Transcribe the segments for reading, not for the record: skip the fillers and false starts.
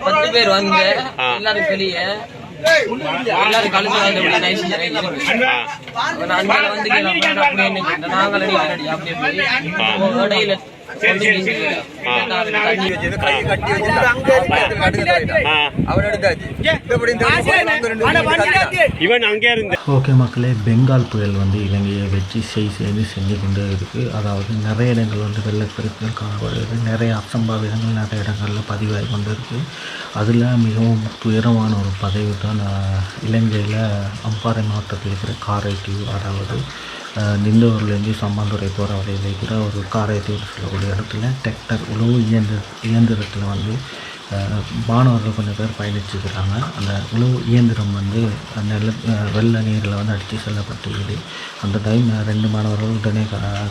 10 பேர் வந்து எல்லாரும் வெளியே எல்லாரும் கழுத்து வந்து ஓகே மக்களே, பெங்கால் புயல் வந்து இலங்கையை வச்சு செஞ்சு கொண்டே இருக்குது. அதாவது நிறைய இடங்கள் வந்து வெள்ளப்பெருக்கள் காணப்படுகிறது. நிறைய அசம்பாவிதங்கள் நிறைய இடங்களில் பதிவாகி கொண்டு இருக்குது. அதில் மிகவும் துயரமான ஒரு பதவி தான் இலங்கையில் அம்பாறை மாவட்டத்தில் இருக்கிற காரைதீவு, அதாவது நிந்தூர்லேருந்து சம்மாந்துறை போகிற வழியில் இருக்கிற ஒரு காரைதீவு சொல்லக்கூடிய இடத்துல டிராக்டர் உழவு இயந்திரத்தில் வந்து மாணவர்கள் கொஞ்சம் பேர் பயணிச்சுக்கிறாங்க. அந்த உழவு இயந்திரம் வந்து வெள்ள நீரில் வந்து அடித்து செல்லப்பட்டிருக்குது. அந்த டைம் 2 மாணவர்கள் உடனே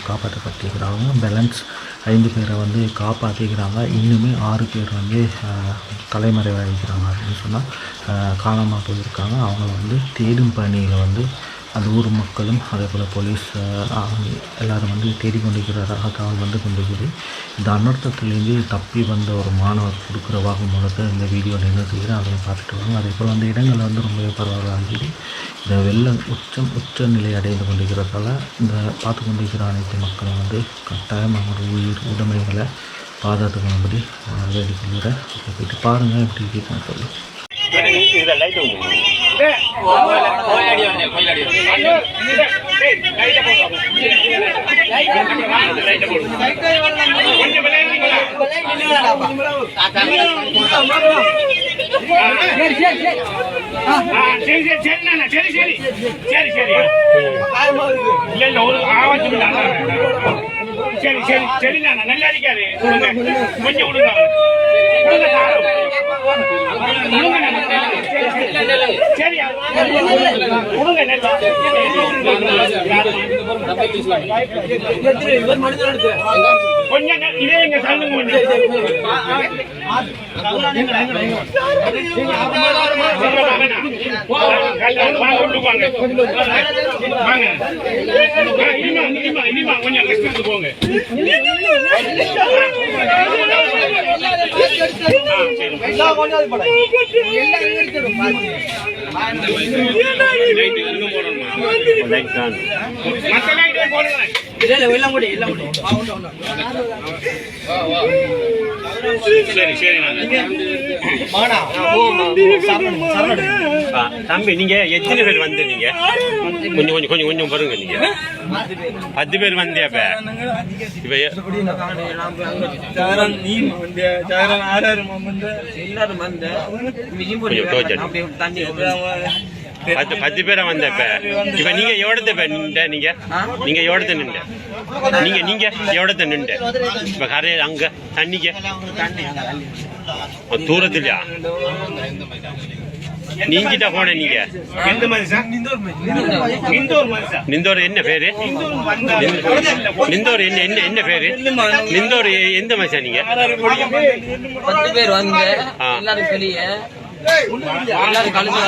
காப்பாற்றப்பட்டிருக்கிறாங்க. பேலன்ஸ் 5 பேரை வந்து காப்பாற்றிக்கிறாங்க. இன்னுமே 6 பேர் வந்து தலைமறைவாகிக்கிறாங்க அப்படின்னு சொன்னால் காணாமல் போயிருக்காங்க. அவங்கள வந்து தேடும் பணியில் வந்து அந்த ஊர் மக்களும் அதே போல் போலீஸ் எல்லோரும் வந்து தேடிக்கொண்டிருக்கிறதாக தகவல் வந்து கொண்டிருக்குது. இந்த அனர்த்தத்திலேருந்து தப்பி வந்த ஒரு மாணவர் கொடுக்குற வாக்குமூலத்தை இந்த வீடியோவில் என்ன செய்கிறேன் அதை பார்த்துட்டு வாங்க. அதே போல் அந்த இடங்கள் வந்து ரொம்பவே பரவாயில்லை. இந்த வெள்ளம் உச்ச நிலை அடைந்து கொண்டிருக்கிறதால இந்த பார்த்து கொண்டிருக்கிற அனைத்து மக்களும் வந்து கட்டாயமாக ஒரு உயிர் உடைமைகளை பாதுகாத்துக்கணும்படி வேண்டிக்கொள்கிறேன். போயிட்டு பாருங்கள் எப்படி இருக்குன்னு சொல்லி. நல்லா இருக்காது. கொஞ்சம் விடுங்க. கொஞ்சம் இதே எங்க தள்ளுங்க. கொஞ்சம் கஷ்டத்துக்கு போங்க. சரி சரி தம்பி, நீங்க எத்தனை பேர் வந்து நீங்க கொஞ்சம் கொஞ்சம் கொஞ்சம் கொஞ்சம் பாருங்க. நீங்க 10 பேர் வந்தே அப்ப இப்ப 10 பேரா வந்த இப்ப நீங்க எவ்வளவு நின்ற நீங்க எவ்வளவு நின்ற நீங்க எவ்வளவு நின்ற இப்ப கரைய அங்க தண்ணிக்கு தூரத்துலயா நீங்கிட்ட போன நீங்க நிந்தோர் என்ன பேரு? நிந்தோர் என்ன பேரு? நிந்தோர் எந்த மனுஷா நீங்க? 10 பேர் வந்து எல்லாரும் வெளியே எல்லாரும் கழுத்து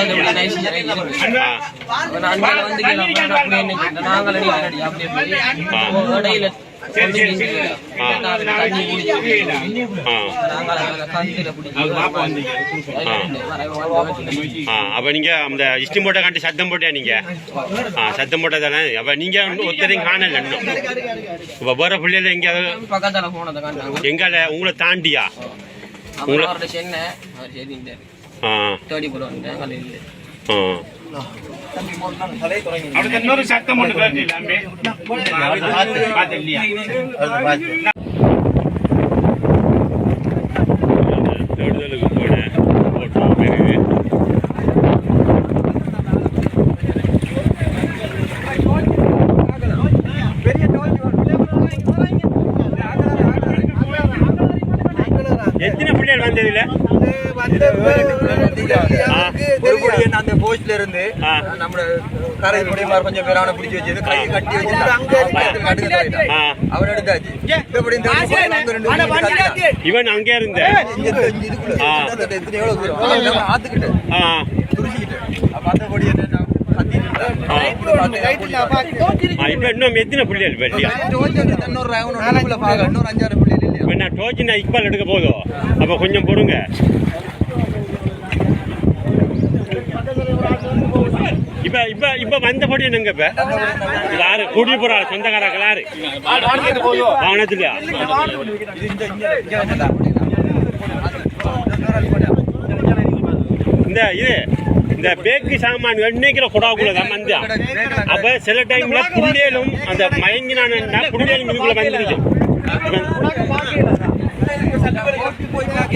அப்ப நீங்க அந்த இஷ்டம் போட்ட காட்டி சத்தம் போட்டியா? நீங்க சத்தம் போட்டதானே. அப்ப நீங்க ஒருத்தரையும் காணல இன்னும். இப்ப வேற பிள்ளைல எங்க எங்கால உங்களை தாண்டியா? இன்னொரு சத்தம் எத்தனை பிள்ளைகள் வந்ததுல அந்த போஸ்ட்ல இருந்து நம்ம கரைக்குடிமார் கொஞ்சம் பேரான பிடிச்சி வச்சது கை கட்டி வச்சு அவன் எடுத்தாச்சு. இவன் அங்க இருந்த ஆத்துக்கிட்ட துரிச்சிக்கிட்டு மற்றபடி இப்ப இன்னும் எத்தனை பிள்ளைகள் இன்னொரு 5-6 பிள்ளைகள் டோஜினா இக்பால் எடுக்க போதும். அப்ப கொஞ்சம் பொறுங்க. இப்ப வந்த பொடி என்னங்க இப்ப யாரு கூடி போற சொந்தக்காரர்கள் யாரு வாகனத்துலயா இந்த பேக்கு சாமான் எண்ணெய்க்கிற குடாக்குள்ளதான் வந்தா அப்ப சில டைம்ல புள்ளியலும் அந்த மயங்கினான்னா புள்ளியலும் இதுக்குள்ள வந்துருக்கும் கொஞ்சம்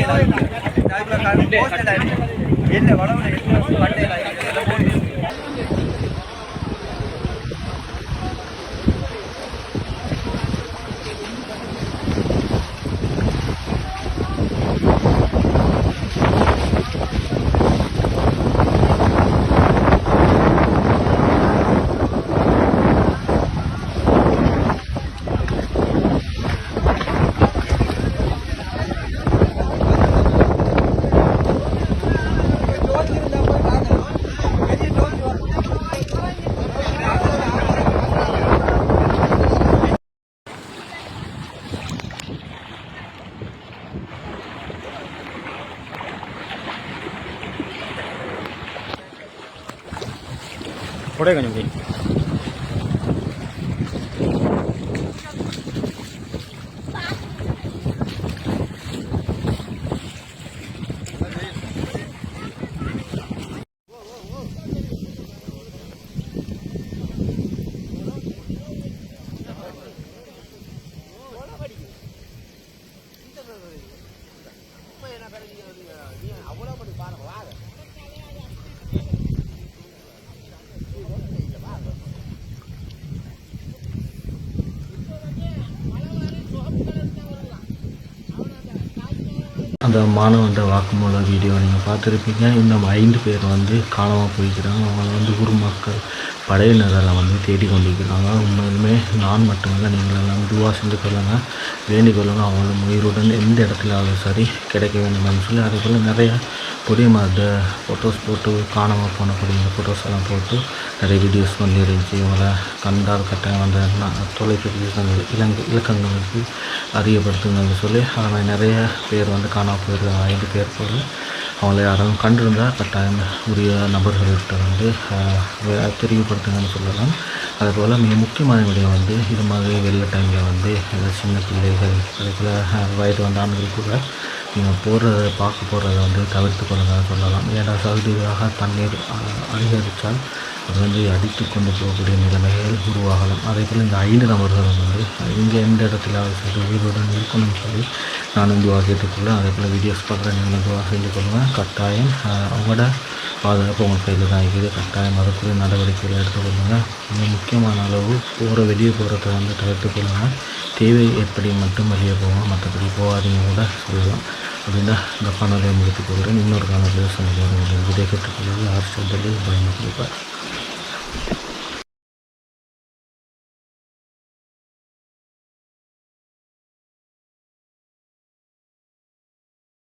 அந்த மாணவன் வாக்குமூல வீடியோ நீங்கள் பார்த்துருப்பீங்க. இன்னும் 5 பேர் வந்து காணாமல் போய்க்கிறாங்க. அவங்கள வந்து ஊர் மக்கள் படையினரெல்லாம் வந்து தேடி கொண்டிருக்கிறாங்க. உண்மையிலுமே நான் மட்டுமல்ல, நீங்களெல்லாம் துவா செஞ்சு கொள்ளுங்கள், வேண்டிக் கொள்ளுங்கள். அவங்களும் உயிருடன் எந்த இடத்துல சரி கிடைக்க வேண்டும் சொல்லி அதே போல் நிறையா பொடியமாத ஃபோட்டோஸ் போட்டு காணாமல் போன பொடிய ஃபோட்டோஸ் எல்லாம் போட்டு நிறைய வீடியோஸ் வந்து இருந்துச்சு. இவங்களை கண்டால் கட்டாயம் அந்த தொலைபேசி இலக்கங்களுக்கு அறியப்படுத்துங்கன்னு சொல்லி அதில் நிறைய பேர் வந்து காணாமல் போயிருக்காங்க. 5 பேர் போல். அவங்கள யாரும் கண்டிருந்தால் கட்டாயம் உரிய நபர்கள்கிட்ட வந்து தெரியப்படுத்துங்கன்னு சொல்லலாம். அதுபோல் மிக முக்கியமான விடயம் வந்து இது மாதிரி வெள்ள டைமில் வந்து சின்ன பிள்ளைகள் அதே போல் வயது வந்த ஆண்கள் கூட நீங்கள் பார்க்க போகிறத வந்து தவிர்த்து கொள்ளுங்கன்னு சொல்லலாம். ஏன்னா சவுதியாக தண்ணீர் அதிகரித்தால் அது வந்து அடித்து கொண்டு போகக்கூடிய நிலைமைகள் உருவாகலாம். அதே போல் இந்த 5 நபர்களும் வந்து இங்கே எந்த இடத்துல சரி உயிருடன் இருக்கணும்னு சொல்லி நான் துவா கேட்டுக்கொள்ள. அதே போல் வீடியோஸ் பார்க்குற நீங்களும் துவா செஞ்சு கொள்ளுங்கள். கட்டாயம் அவங்களோட பாதுகாப்பு உங்கள் கையில் தான் இருக்குது. கட்டாயம் அதுக்குரிய நடவடிக்கைகளை எடுத்துக்கொள்ளுங்க. மிக முக்கியமான அளவு வெளியே போகிறத வந்து தவிர்த்துக்கொள்ளுங்கள். தேவை ஏற்படி மட்டும் வெளியே போவோம், மற்றபடி போகாதீங்க கூட சொல்லலாம். அப்படின்னா இந்த காணொலியை முடித்துக் கொள்கிறேன். இன்னொரு காணொலியை சந்திக்கிறேன். விடை பெற்றுக்கொள்வது ஆர்ஷல் பயணம் கொடுப்பார்.